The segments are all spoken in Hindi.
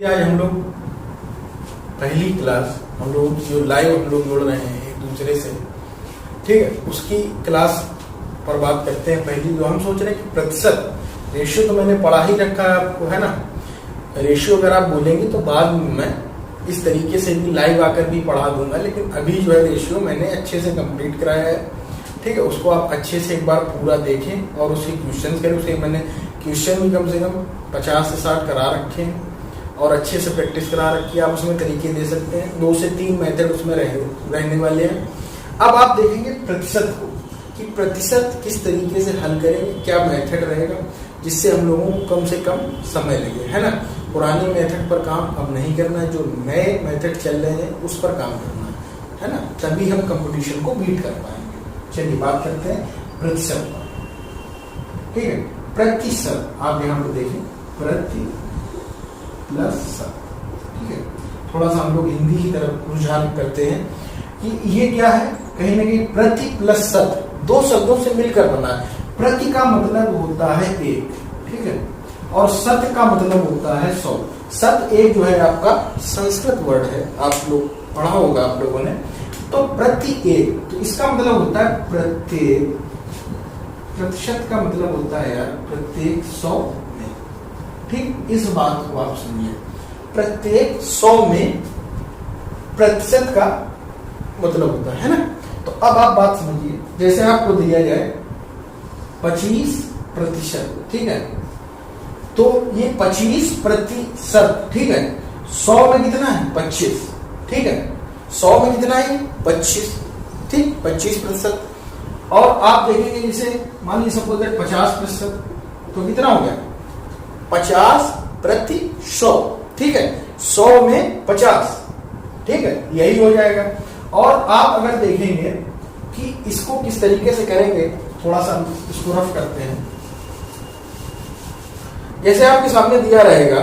आज हम लोग पहली क्लास हम लोग जो लाइव हम लोग जोड़ रहे हैं एक दूसरे से, ठीक है, उसकी क्लास पर बात करते हैं। पहली जो हम सोच रहे हैं कि प्रतिशत रेशियो तो मैंने पढ़ा ही रखा है आपको, है ना। रेशियो अगर आप बोलेंगे तो बाद में मैं इस तरीके से भी लाइव आकर भी पढ़ा दूंगा, लेकिन अभी जो है रेशियो मैंने अच्छे से कंप्लीट कराया है, ठीक है। उसको आप अच्छे से एक बार पूरा देखें और उसके क्वेश्चन करें। उसे मैंने क्वेश्चन भी कम से कम 50 से 60 करा रखे हैं और अच्छे से प्रैक्टिस करा रखी है। आप उसमें तरीके दे सकते हैं, 2 से 3 मेथड उसमें रहने वाले हैं। अब आप देखेंगे प्रतिशत को कि प्रतिशत किस तरीके से हल करेंगे, क्या मेथड रहेगा जिससे हम लोगों को कम से कम समय लगे, है ना। पुराने मेथड पर काम अब नहीं करना है, जो नए मेथड चल रहे हैं उस पर काम करना है ना, तभी हम कंपटीशन को बीट कर पाएंगे। चलिए बात करते हैं प्रतिशत पर, ठीक है। प्रतिशत आप यहाँ पर देखें, प्रति प्लस शत, ठीक है। थोड़ा सा हम लोग हिंदी की तरफ रुझान करते हैं कि ये क्या है, कहीं ना कहीं प्रति प्लस शत दो शब्दों से मिलकर बना है। प्रति का मतलब होता है एक, ठीक है, और शत का मतलब होता है 100। शत एक जो है आपका संस्कृत वर्ड है, आप लोग पढ़ा होगा आप लोगों ने। तो प्रति एक, तो इसका मतलब होता है प्रत्येक, प्रतिशत का मतलब होता है यार प्रत्येक 100 में, ठीक। इस बात को आप सुनिए, प्रत्येक 100 में प्रतिशत का मतलब होता है ना। तो अब आप बात समझिए, जैसे आपको दिया जाए 25%, ठीक है, तो ये 25%, ठीक है। 100 में कितना है 25, ठीक है। 100 में कितना है 25, ठीक, 25%। और आप देखेंगे जैसे मान लीजिए सपोज 50%, तो कितना हो गया 50%, ठीक है। 100 में 50, ठीक है, यही हो जाएगा। और आप अगर देखेंगे कि इसको किस तरीके से करेंगे, थोड़ा सा इसको रफ करते हैं। जैसे आपके सामने दिया रहेगा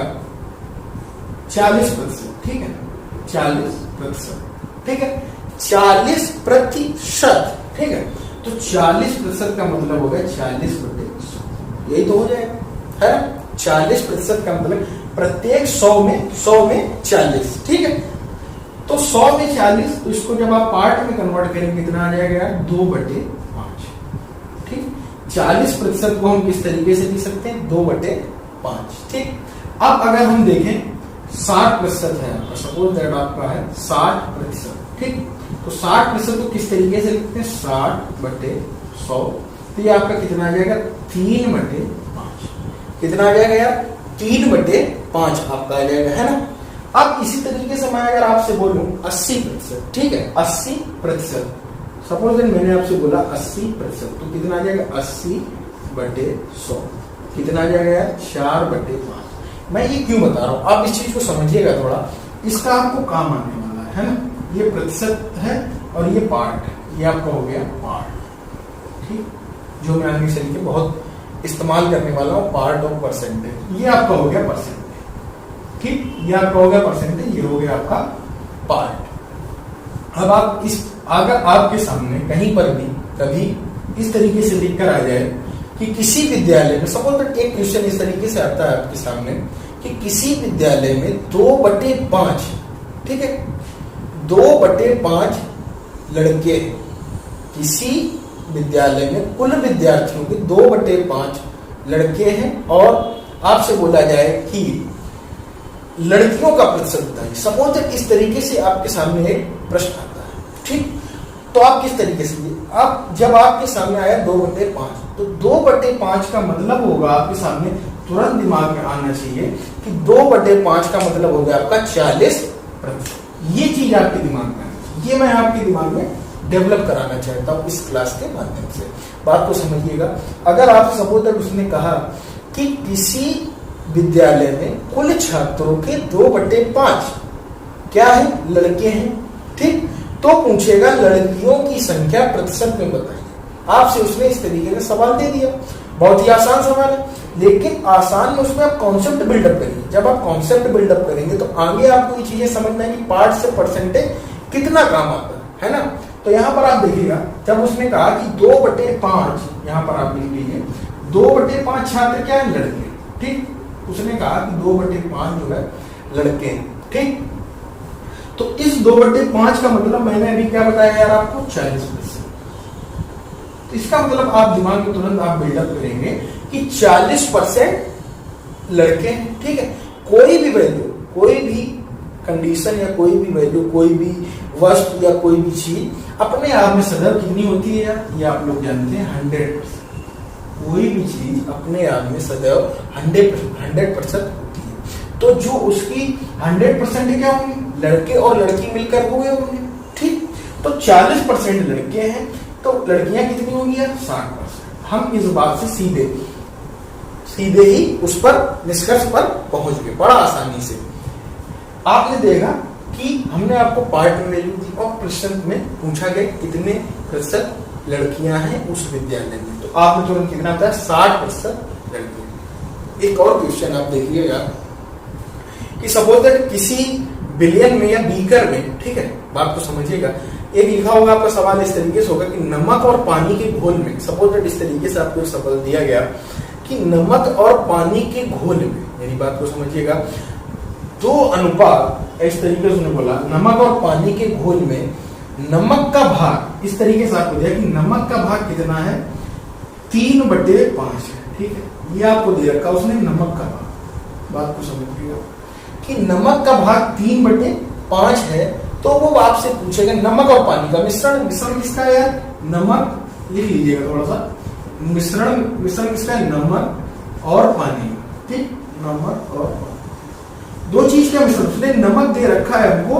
40%, ठीक है, 40%, ठीक है, 40%, ठीक है। तो 40% का मतलब होगा 40/100, यही तो हो जाएगा, है ना। 40% का मतलब प्रत्येक 100 में 40, ठीक है। तो 100 में 40, तो इसको जब आप पार्ट में कन्वर्ट करेंगे कितना आ जाएगा 2/5, ठीक। 40% को हम किस तरीके से लिख सकते हैं 2/5, ठीक। अब अगर हम देखें 60% है आपका, सपोज दैट आपका है 60%, ठीक। तो 60% को किस तरीके से लिखते हैं 60/100, तो ये आपका कितना आ जाएगा 3/5, कितना आ जाएगा यार 3/5 आपका आ जाएगा, है ना। अब इसी तरीके से मैं अगर आपसे बोलूं 80%, ठीक है, 80%, सपोज मैंने आपसे बोला 80%, तो कितना आ जाएगा 80/100, कितना आ जाएगा यार 4/5। मैं ये क्यों बता रहा हूं, आप इस चीज को समझिएगा थोड़ा, इसका आपको काम आने वाला है ना। ये प्रतिशत है और ये पार्ट है, ये आपका हो गया पार्ट, ठीक, जो मैं आगे चल के बहुत इस्तेमाल करने वाला हूं, पार्ट ऑफ परसेंटेज। ये आपका हो गया परसेंटेज, ठीक, ये आपका हो गया परसेंटेज, ये हो गया आपका पार्ट। अब आप इस अगर आपके सामने कहीं पर भी कभी इस तरीके से लिखकर आ जाए कि किसी विद्यालय में, सपोज एक क्वेश्चन इस तरीके से आता है आपके सामने कि किसी विद्यालय में 2/5, ठीक है, 2/5 लड़के हैं। किसी विद्यालय में कुल विद्यार्थियों के 2/5 लड़के हैं और आपसे बोला जाए कि लड़कियों का प्रतिशत बताइए। सपोज इस तरीके से आपके सामने एक प्रश्न आता है, ठीक। तो आप किस तरीके से, आप जब आपके सामने आया 2/5, तो 2/5 का मतलब होगा आपके सामने तुरंत दिमाग में आना चाहिए कि 2/5 का मतलब हो गया आपका 40%। ये चीज आपके दिमाग में आना चाहिए, ये मैं आपके दिमाग में डेवलप कराना चाहता हूं इस क्लास के माध्यम से। बात को समझिएगा। अगर आप सपोज उसने कहा कि किसी विद्यालय में कुल छात्रों के 2/5 क्या है लड़के हैं, ठीक, तो पूछेगा लड़कियों की संख्या प्रतिशत में बताइए। आपसे उसने इस तरीके का सवाल दे दिया, बहुत ही आसान सवाल है, लेकिन आसान में उसमें आप कॉन्सेप्ट बिल्डअप करिए। जब आप कॉन्सेप्ट बिल्डअप करेंगे तो आगे आपको ये चीजें समझना है कि पार्ट से परसेंटेज कितना काम आता है ना। तो यहाँ पर आप देखिएगा, जब उसने कहा कि 2/5, यहाँ पर आप लिख लीजिए 2/5 छात्र क्या है लड़के, ठीक। उसने कहा कि 2/5 जो है लड़के हैं, ठीक। तो इस 2/5 का मतलब मैंने अभी क्या बताया यार आपको, 40%। तो इसका मतलब आप दिमाग में तुरंत आप बिल्डअप करेंगे कि 40% लड़के हैं, ठीक है। कोई भी वैल्यू, कोई भी कंडीशन या कोई भी वैल्यू, कोई भी वस्तु या कोई भी चीज अपने आप में सदैव कितनी होती है यार, ये आप लोग जानते हैं 100%। कोई भी चीज अपने आप में सदैव 100% होती है। तो जो उसकी 100% क्या होंगे, लड़के और लड़की मिलकर हुए होंगे, ठीक। तो 40% लड़के हैं तो लड़कियां कितनी होंगी यार, 60%। हम इस बात से सीधे ही उस पर निष्कर्ष पर पहुंच गए बड़ा आसानी से। आपने देखा कि हमने आपको पार्ट में वैल्यू दी और प्रश्न में पूछा गया कितने प्रतिशत लड़कियां हैं उस विद्यालय में, तो आपने तुरंत कितना बताया, 60% लड़कियां। एक और क्वेश्चन आप देखिएगा कि सपोज दैट किसी बिलियन में या बीकर में, ठीक है, बात को समझिएगा। एक लिखा होगा आपका सवाल इस तरीके से होगा कि नमक और पानी के घोल में, सपोज दैट इस तरीके से आपको सवाल दिया गया कि नमक और पानी के घोल में, मेरी बात को समझिएगा, 2 अनुपात, इस तरीके से उन्होंने बोला नमक और पानी के घोल में नमक का भाग, इस तरीके से आपको दिया कि नमक का भाग कितना है, 3/5 है, ठीक है। ये आपको दे रखा उसने नमक का भाग, बात को समझिएगा कि नमक का भाग 3/5 है। तो वो आपसे पूछेगा नमक और पानी का मिश्रण किसका है यार, नमक लिख लीजिएगा थोड़ा सा, मिश्रण किसका है, नमक और पानी, ठीक। नमक और पानी, 2 चीज का मिश्रण। उसने नमक दे रखा है हमको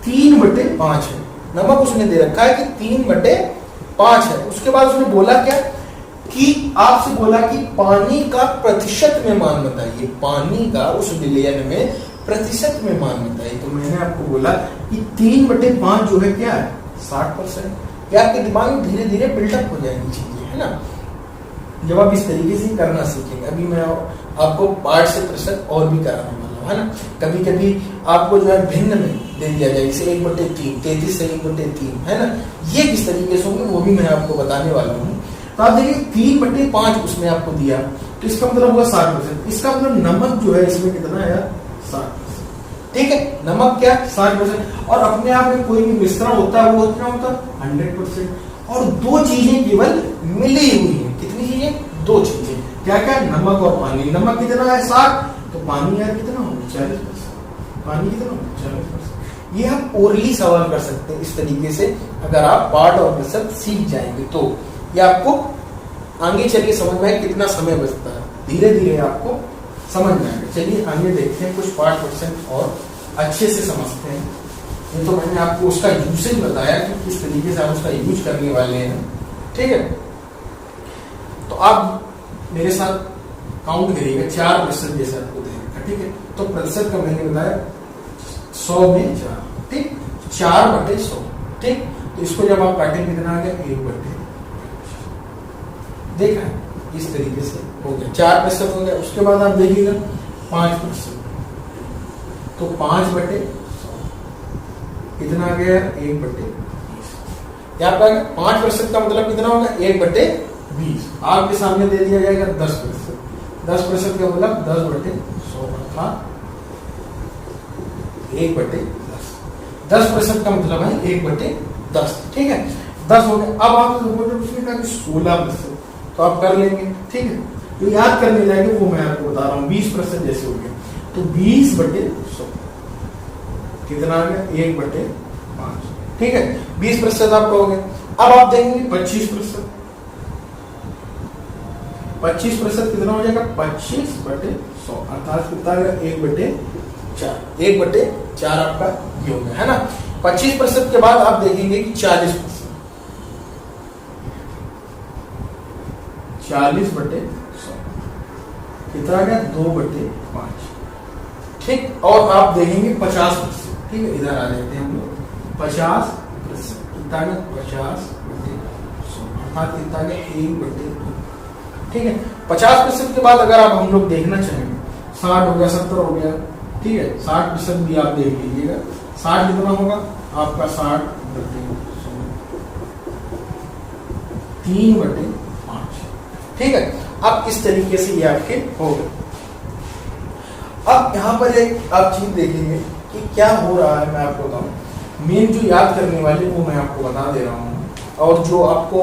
3/5 है, नमक उसने दे रखा है कि 3/5 है। उसके बाद उसने बोला क्या कि आपसे बोला कि पानी का प्रतिशत में मान बताइए, पानी का उस विलयन में प्रतिशत में मान बताइए। तो मैंने आपको बोला कि 3/5 जो है क्या है, 60%। या आपके दिमाग में धीरे धीरे बिल्डअप हो जाएंगी चीजें, है ना, जब आप इस तरीके से करना सीखेंगे। अभी मैं आपको पार्ट से प्रश्न और भी कराने वाला हूँ, है ना। कभी कभी आपको जो है भिन्न में दे दिया जाए, जैसे 1/3, 33 से 1/3, है ना, ये किस तरीके से होंगे वो भी मैं आपको बताने वाला हूँ। तो आप देखिए 3/5 उसने आपको दिया, तो इसका मतलब होगा 60%। इसका मतलब नमक जो है इसमें कितना है यार, 60%, ठीक है। नमक क्या, 60%। और अपने आप में कोई भी मिश्रण होता है वो कितना होता है, 100%। और 2 चीजें केवल मिली हुई है, कितनी चीजें, 2 चीजें, क्या क्या, नमक और पानी। नमक कितना है 60, तो पानी यार कितना होगा, 40%। पानी कितना होगा, 40%। ये हम ओरली सवाल कर सकते हैं इस तरीके से, अगर आप पार्ट और प्रतिशत सीख जाएंगे तो ये आपको आगे चलिए समझ में कितना समय बचता है, धीरे धीरे आपको समझ में आएगा। चलिए आगे देखते हैं कुछ पार्ट क्वेश्चन और अच्छे से समझते हैं। ये तो मैंने आपको उसका यूसेज बताया कि किस तरीके से आप उसका यूज करने वाले हैं, ठीक है। तो आप मेरे साथ काउंट करिएगा, 4% जैसे आपको देगा, ठीक है। तो प्रतिशत का मैंने बताया 100 में 4, ठीक, 4/100, ठीक। तो इसको जब आप काटेंगे कितना आ गया, 1/, देखा है, इस तरीके से हो गया, 4% हो गया। उसके बाद आप देखिएगा 5%, तो 5/100 कितना आ गया, 1/20। यहाँ पर 5% का मतलब कितना होगा, 1/20। आपके सामने दे दिया जाएगा 10%, 10% का मतलब 10/100 अर्थात 1/10। 10% का मतलब है 1/10, ठीक है। 10 हो गया। अब आप उसने कहा कि 16%, तो आप कर लेंगे, ठीक है। जो याद करने जाएंगे वो मैं आपको बता रहा हूँ, 20% जैसे हो गया, तो 20/100 कितना आ गया, 1/5, ठीक है। 20% आप कहोगे। अब आप देंगे 25%, 25% कितना हो जाएगा, 25/100 अर्थात कितना आ गया, 1/4, 1/4 आपका ये हो गया, है ना। 25% के बाद आप देखेंगे कि 40%, 40/100 कितना आ गया, 2/5, ठीक। और आप देखेंगे 50%, ठीक है। इधर आ जाते हैं हम लोग, 50% कितना आ गया, 50/100 अर्थात कितना आ गया, 1/2, ठीक है। 50% के बाद अगर आप हम लोग देखना चाहेंगे, 60 हो गया, 70 हो गया, ठीक है। 60% भी आप देख लीजिएगा, 60 कितना होगा आपका, 60/100, 3/5, ठीक है। अब इस तरीके से ये आपके हो गए। अब यहाँ पर एक आप चीज देखेंगे कि क्या हो रहा है, मैं आपको बताऊं। मेन जो याद करने वाले वो मैं आपको बता दे रहा हूँ, और जो आपको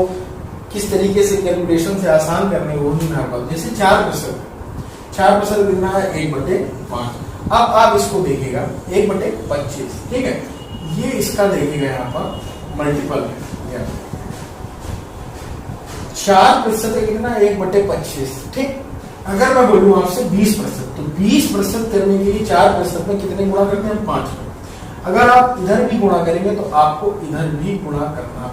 किस तरीके से कैलकुलेशन से आसान करने वो भी मैं आपको, जैसे 4% कितना है 1/5। अब आप इसको देखिएगा 1/25, ठीक है, ये इसका देखिएगा यहाँ पर मल्टीपल है 4% कितना 1/25, ठीक। अगर मैं बोलूँ आपसे 20%, तो 20% करने के लिए 4% में कितने गुणा करते हैं 5। अगर आप इधर भी गुणा करेंगे तो आपको इधर भी गुणा करना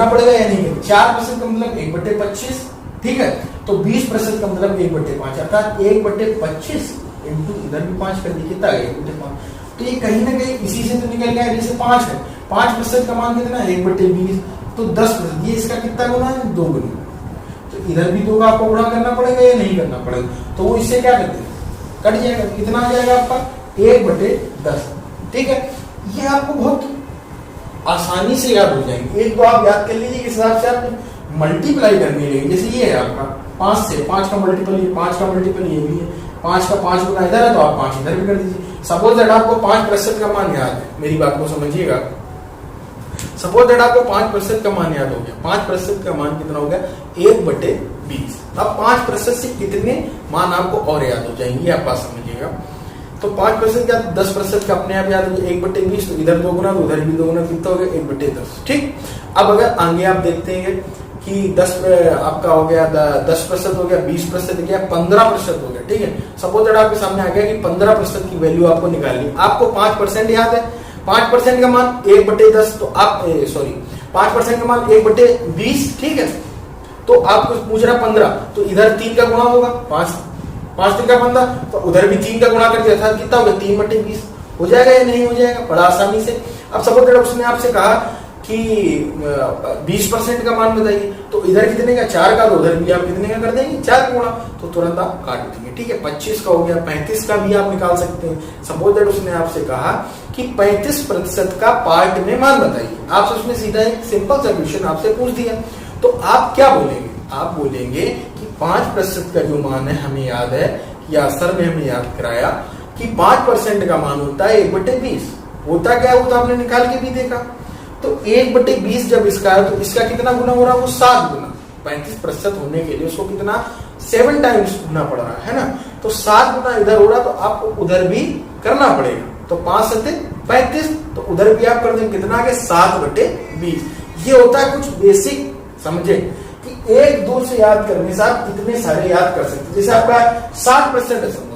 पड़ेगा या नहीं। 4% का मतलब 1/25, ठीक है, तो 20% का मतलब 1/5, अर्थात 1/25 इंटू इधर भी 5 कर दी, कितना 1/5। तो ये कहीं ना कहीं इसी से तो निकल गया, जैसे 5 है, 5% का मान कितना है 1/20, तो 10%, ये इसका कितना गुना है 2 गुना। तो इधर भी 2 का आपको गुणा करना पड़ेगा या नहीं करना पड़ेगा, तो वो इससे क्या करते हैं कट जाएगा, कितना आ जाएगा आपका 1/10, ठीक है। ये आपको बहुत आसानी से याद हो जाएंगे। एक तो आप याद कर लीजिए इस हिसाब से आप मल्टीप्लाई करने लगेंगे। जैसे ये है आपका 5 से 5 का मल्टीपल ये, 5 का मल्टीपल ये भी है, 5 का 5 गुना इधर है तो आप 5 इधर भी कर दीजिए। सपोज दैट आपको 5% का मान याद है, मेरी बात को समझिएगा। सपोज दैट आपको 5% का मान याद हो गया, 5% का मान कितना हो गया 1/20। अब 5% से कितने मान आपको और याद हो जाएंगे, आप बात समझिएगा। तो 5% क्या 10% का अपने आप याद हो गया 1/20, तो इधर 2 गुना तो उधर भी 2 गुना, कितना हो गया 1/10, ठीक। अब अगर आगे आप देखते हैं कि 10 आपका हो गया 10% हो गया, 20% हो गया, 15% हो गया, ठीक है। सपोज दैट आपके सामने आ गया कि 15% की वैल्यू आपको निकालनी, आपको 5% याद है, 5% का मान 1/10, तो आप 5% का मान 1/20, ठीक है। तो आपको पूछ रहा 15, तो इधर 3 का गुणा होगा, 5 3 का 15, तो उधर भी 3 का गुणा कर दिया था, कितना हो गया 3/20, हो जाएगा या नहीं हो जाएगा, बड़ा आसानी से। अब सपोज दैट उसने आपसे कहा कि 20% का मान बताइए, तो इधर कितने का 4 का, तो उधर भी आप कितने का कर देंगे 4 का गुणा, तो तुरंत आप काट देंगे, ठीक है। 25 का हो गया, 35 का भी आप निकाल सकते हैं। सपोज दैट उसने आपसे कहा कि 35% का पार्ट में मान बताइए, आपसे उसने सीधा एक सिंपल सा क्वेश्चन आपसे पूछ दिया, तो आप क्या बोलेंगे, आप बोलेंगे कि 5% का जो मान है हमें याद है, या सर ने हमें याद कराया कि 5% का मान होता है 1/20, होता क्या है वो तो आपने निकाल के भी देखा। तो 1/20 जब इसका है तो इसका कितना गुना हो रहा है, वो 7 गुना। 35% होने के लिए उसको कितना 7 टाइम्स गुना पड़ रहा है ना, तो 7 गुना इधर हो रहा, तो आपको उधर भी करना पड़ेगा। तो 5 7 35, तो उधर भी आप कर देंगे, कितना आ गया 7/20। ये होता है कुछ बेसिक, समझे कि 1-2 से याद करने से आप इतने सारे याद कर सकते हैं। जैसे आपका 60% है, समझ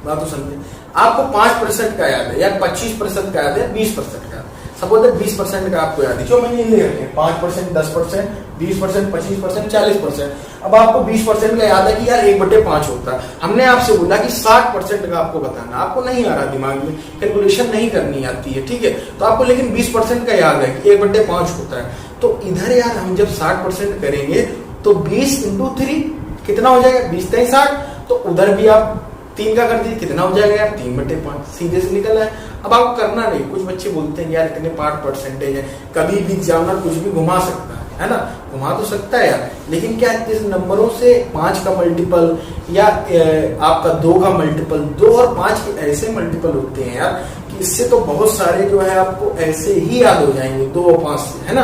बात तो समझे, आपको 5% का याद है या 25% का याद है, 20% का, सपोज दैट 20% का आपको याद है, जो मैंने ले रखे हैं 5%, 10%, 20%, 25%, 40%। अब आपको 20% का याद है कि यार 1/5 होता है, हमने आपसे बोला कि 60% का आपको बताना, आपको नहीं आ रहा दिमाग में, कैलकुलेशन नहीं करनी आती है, ठीक है, तो आपको लेकिन 20% का याद है कि 1/5 होता है। तो इधर यार हम जब 60% करेंगे तो 20 × 3 कितना हो जाएगा 20 × 60, तो उधर भी आप 3 का कर दीजिए, कितना हो जाएगा यार 3/5, सीधे से निकल है। अब आपको करना नहीं, कुछ बच्चे बोलते हैं यार इतने पार्ट परसेंटेज है, कभी भी एग्जामिनर कुछ भी घुमा सकता है ना, घुमा तो सकता है यार, लेकिन क्या इस नंबरों से 5 का मल्टीपल या आपका 2 का मल्टीपल, 2 और 5 के ऐसे मल्टीपल होते हैं यार कि इससे तो बहुत सारे जो है आपको ऐसे ही याद हो जाएंगे 2 और 5 से, है ना।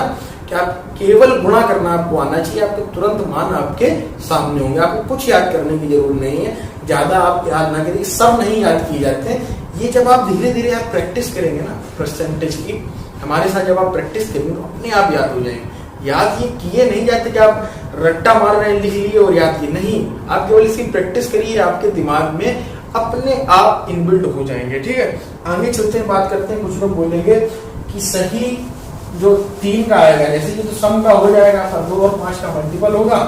क्या केवल गुणा करना आपको आना चाहिए, आपको तुरंत मान आपके सामने होंगे, आपको कुछ याद करने की जरूरत नहीं है, ज्यादा आप याद ना करिए, सब नहीं याद किए जाते हैं। ये जब आप धीरे धीरे आप प्रैक्टिस करेंगे ना परसेंटेज की, हमारे साथ जब आप प्रैक्टिस करेंगे तो अपने आप याद हो जाएंगे। याद ये किए नहीं जाते कि आप रट्टा मार रहे हैं लिख लिए और याद किए, नहीं, आप केवल इसकी प्रैक्टिस करिए, आपके दिमाग में अपने आप इनबिल्ड हो जाएंगे, ठीक है। आगे चलते हैं, बात करते हैं। कुछ लोग बोलेंगे कि सही जो 3 का आएगा, जैसे ये तो सम का हो जाएगा, 2 और 5 का मल्टीपल होगा,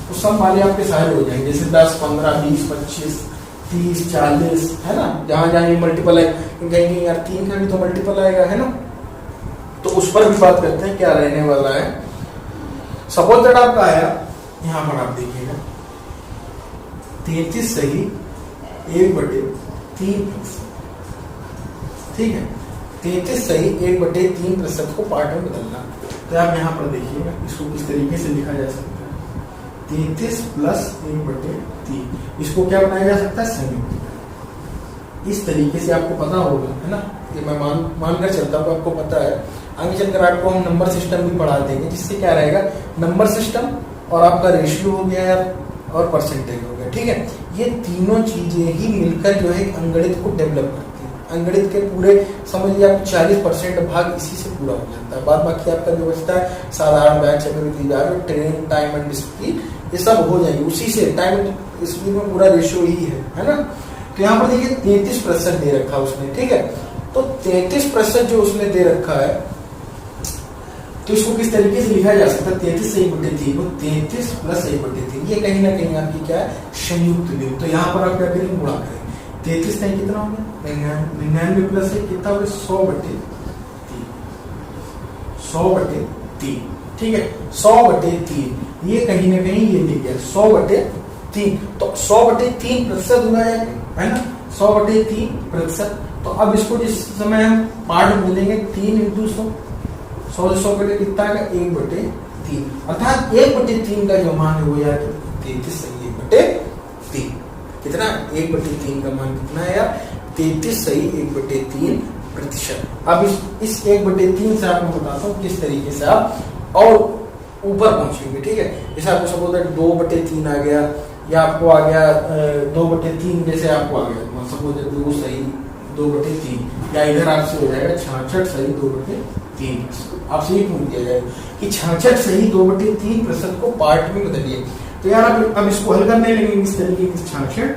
तो सम वाले आपके सारे हो जाएंगे, जैसे 10 15 20 25 30 40, है ना, जहां जहां ये मल्टीपल है, कहेंगे यार 3 का भी तो मल्टीपल आएगा, है ना, तो उस पर भी बात करते हैं क्या रहने वाला है। सपोज दैट आपका आया, यहां पर आप देखिएगा 33 सही 1/3, ठीक है, 33 सही 1/3% को पार्ट में बदलना। तो आप यहाँ पर देखिएगा इसको किस तरीके से लिखा जा सकता है। 33 प्लस 1/3। इसको क्या बनाया जा सकता है, संयुक्त। इस तरीके से आपको पता होगा, है ना, ये मैं मान कर चलता हूँ, आपको पता है। आगे चलकर आपको हम नंबर सिस्टम भी पढ़ा देंगे, जिससे क्या रहेगा, नंबर सिस्टम और आपका रेशियो हो गया यार, और परसेंटेज हो गया, ठीक है। ये तीनों चीजें ही मिलकर जो है अंगणित को डेवलप करती है। अंगणित के पूरे समझिए आप 40% भाग इसी से पूरा हो जाता है। बाद बाकी आपका जो बचता है साधारण batch, train, time and speed, ये सब हो जाएंगे उसी से। टाइम स्पीड में पूरा रेशियो ही है ना। तो यहाँ पर देखिए 33% दे रखा है उसने, ठीक है। तो 33% जो उसने दे रखा है, तो इसको किस तरीके से लिखा जा सकता है, 33 से 1/3 को 33 प्लस 1/3। ये कहीं ना कहीं आपकी क्या है, संयुक्त बिंदु। तो यहाँ पर आप क्या करेंगे, गुणा करेंगे। 33 नहीं कितना हो गया, 99 प्लस 1 कितना हो गया, 100/3, 100/3, ठीक है। 100/3 ये कहीं ना कहीं ये लिख गया 100/3। तो 100/3% होगा यार, है ना, 100/3%। तो अब इसको जिस समय हम पार्ट बोलेंगे 3 × 100, 100 से 100 कटे कितना आएगा, 1/3। अर्थात 1/3 का जो मान है वो यार 33 सही 1/3। कितना, 1/3 का मान कितना है यार, 33 सही 1/3%। अब इस 1/3 से आपको बताता हूँ किस तरीके से आप और ऊपर पहुंचेंगे, ठीक है। जैसे आपको सपोज 2/3 आ गया, या आपको आ गया 2/3, जैसे आपको आ गया सपोज 2 सही 2/3, या इधर आपसे हो जाएगा 66 सही 2/3। आपसे ये पूछ दिया जाएगा कि 66 सही 2/3% को पार्ट में बदलिए। तो यार अब इसको हल करने लगेंगे इस तरीके से, 66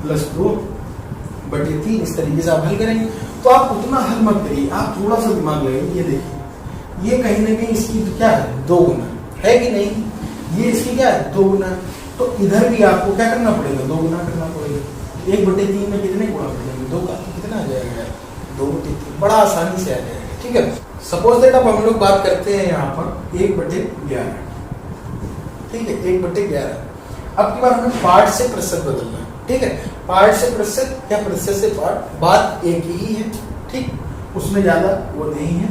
प्लस 2/3, इस तरीके से आप हल करेंगे। तो आप उतना हल मत करिए, आप थोड़ा सा दिमाग लगाइए। ये देखिए, ये कहीं ना कहीं इसकी तो क्या है, 2 गुना है कि नहीं, ये इसकी क्या है, 2 गुना। तो इधर भी आपको क्या करना पड़ेगा, 2 गुना करना पड़ेगा। 1/3 में कितने गुणा पड़ेंगे, 2 का, तो कितना आ जाएगा, 2/3, बड़ा आसानी से आ जाएगा, ठीक है। सपोज दैट अब हम लोग बात करते हैं यहाँ पर 1/11, ठीक है, 1/11। अब की बार हमें पार्ट से प्रतिशत बदलना है, ठीक है। पार्ट से प्रतिशत या प्रतिशत से पार्ट, बात एक ही है, ठीक, उसमें ज्यादा वो नहीं है,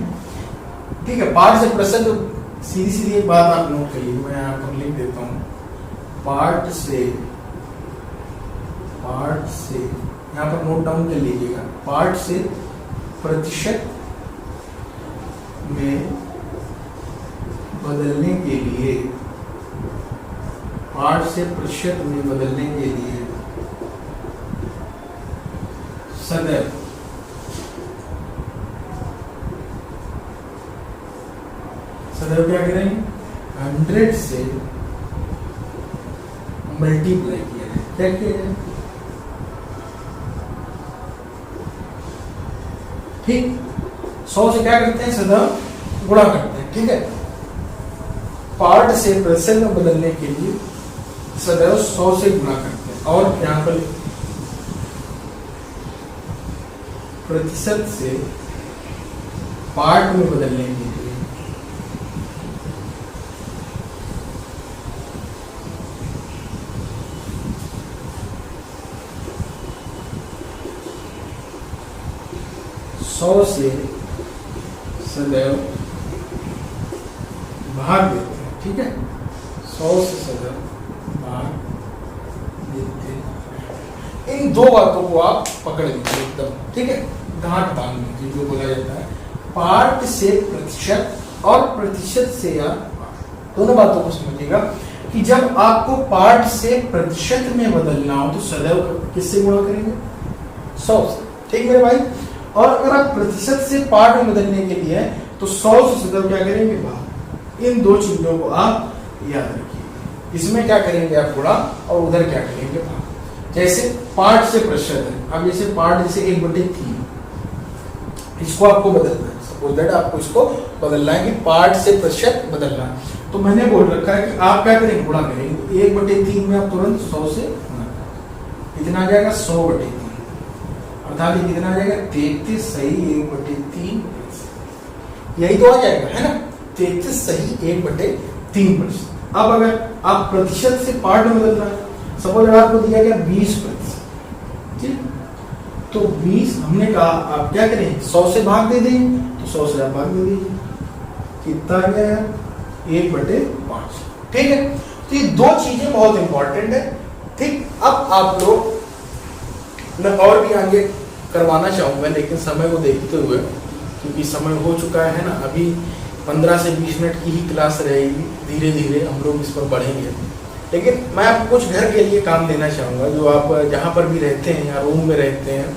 ठीक है। पार्ट से प्रतिशत, सीधी सीधी एक बात आप नोट करिए, मैं यहाँ पर लिख देता हूँ। पार्ट से यहाँ पर नोट डाउन कर लीजिएगा। पार्ट से प्रतिशत में बदलने के लिए, पार्ट से प्रतिशत में बदलने के लिए सदैव क्या करेंगे, 100 से मल्टीप्लाई किया है। क्या किया है, ठीक, 100 से क्या करते हैं, सदैव गुणा करते हैं, ठीक है। पार्ट से प्रतिशत में बदलने के लिए सदैव 100 से गुणा करते हैं, और यहाँ पर प्रतिशत से पार्ट में बदलने के लिए सौ से सदैव भाग देते हैं, ठीक है। 100 से सदैव भाग देते हैं। इन दो बातों को आप पकड़ लीजिए एकदम, ठीक है, गांठ बांध लीजिए। जो बोला जाता है पार्ट से प्रतिशत और प्रतिशत से या दोनों बातों को समझिएगा कि जब आपको पार्ट से प्रतिशत में बदलना हो तो सदैव किससे गुणा करेंगे, 100 से, ठीक मेरे भाई। और अगर आप प्रतिशत से पार्ट में बदलने के लिए तो 100 से सदैव क्या करेंगे, भाग। इन दो चीजों को आप याद रखिए। इसमें क्या करेंगे आप गुणा, और उधर क्या करेंगे, भाग। जैसे पार्ट से प्रतिशत है, अब जैसे पार्ट जैसे 1/3, इसको आपको बदलना है। सपोज दैट आपको इसको बदलना है कि पार्ट से प्रतिशत बदलना है, तो मैंने बोल रखा है कि आप क्या करेंगे, गुणा करेंगे। 1/3 में आप तुरंत 100 से गुणा, कितना आ जाएगा, 100/3, अर्थात ये कितना आ जाएगा, 33 सही 1/3, यही तो आ जाएगा, है ना, 33 सही 1/3%। अब अगर आप प्रतिशत से पार्ट में बदलना है, सपोज अगर आपको दिया गया 20%, ठीक, तो 20 हमने कहा आप क्या करें, 100 से भाग दे देंगे, तो 100 से आप भाग दे दीजिए, कितना आ गया यार, 1/5, ठीक है। तो ये दो चीजें बहुत इंपॉर्टेंट है। ठीक, अब आप लोग, मैं और भी आगे करवाना चाहूंगा लेकिन समय को देखते हुए, क्योंकि समय हो चुका है ना, अभी 15 से 20 मिनट की ही क्लास रहेगी, धीरे धीरे हम लोग इस पर बढ़ेंगे। लेकिन मैं आपको कुछ घर के लिए काम देना चाहूँगा, जो आप जहाँ पर भी रहते हैं या रूम में रहते हैं,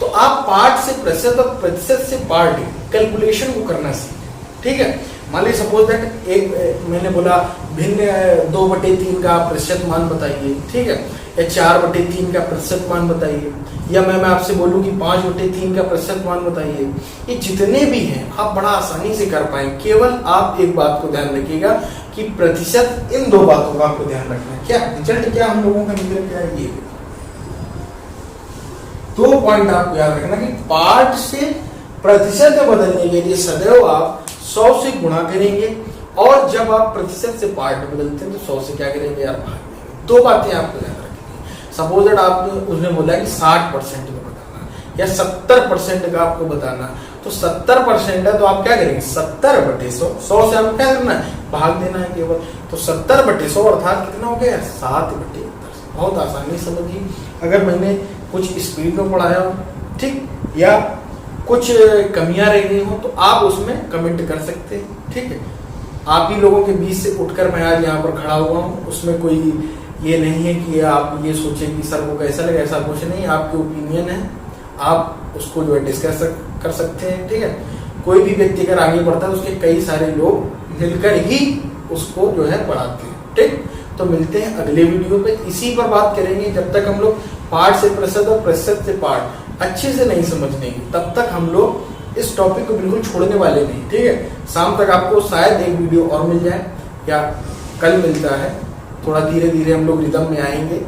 तो आप पार्ट से प्रतिशत और प्रतिशत से पार्ट कैलकुलेशन को करना सीखें। ठीक है, मान लीजिए सपोज दैट एक मैंने बोला भिन्न 2/3 का प्रतिशत मान बताइए, ठीक है, या 4/3 का प्रतिशत मान बताइए, या मैं आपसे बोलूं कि 5/3 का प्रतिशत मान बताइए। ये जितने भी हैं आप बड़ा आसानी से कर पाएंगे। केवल आप एक बात को ध्यान रखिएगा कि प्रतिशत, इन दो बातों का आपको ध्यान रखना है। क्या रिजल्ट, क्या हम लोगों का निकल क्या है, ये 2 पॉइंट आपको याद रखना कि पार्ट से प्रतिशत में बदलने के लिए सदैव आप 100 से गुणा करेंगे, और जब आप प्रतिशत से पार्ट में बदलते हैं तो 100 से क्या करेंगे यार, भाग देंगे। 2 बातें आपको ध्यान रखनी। सपोज दैट आपने उसने बोला कि 60% में बताना या 70% का आपको बताना, तो 70% है तो आप क्या करेंगे, 70/100, 100 से आपको क्या करना है, भाग देना है केवल। तो 70/100 अर्थात कितना हो गया, 7/71। बहुत आसानी समझिए। अगर मैंने कुछ स्पीड में पढ़ाया हो, ठीक, या कुछ कमियां रह गई हो, तो आप उसमें कमेंट कर सकते हैं। ठीक है, आप ही लोगों के बीच से उठकर मैं आज यहाँ पर खड़ा हुआ हूँ, उसमें कोई ये नहीं है कि आप ये सोचें कि सर को कैसा लगे, ऐसा कुछ नहीं। आपकी ओपिनियन है, आप उसको जो है डिस्कस कर सकते हैं। ठीक है, कोई भी व्यक्ति अगर आगे बढ़ता है तो उसके कई सारे लोग मिलकर ही उसको जो है बढ़ाते हैं। ठीक, तो मिलते हैं अगले वीडियो पे, इसी पर बात करेंगे। जब तक हम लोग पार्ट से प्रतिशत और प्रतिशत से पार्ट अच्छे से नहीं समझ लेंगे, तब तक हम लोग इस टॉपिक को बिल्कुल छोड़ने वाले नहीं। ठीक है, शाम तक आपको शायद एक वीडियो और मिल जाए, या कल मिलता है। थोड़ा धीरे धीरे हम लोग रिदम में आएंगे।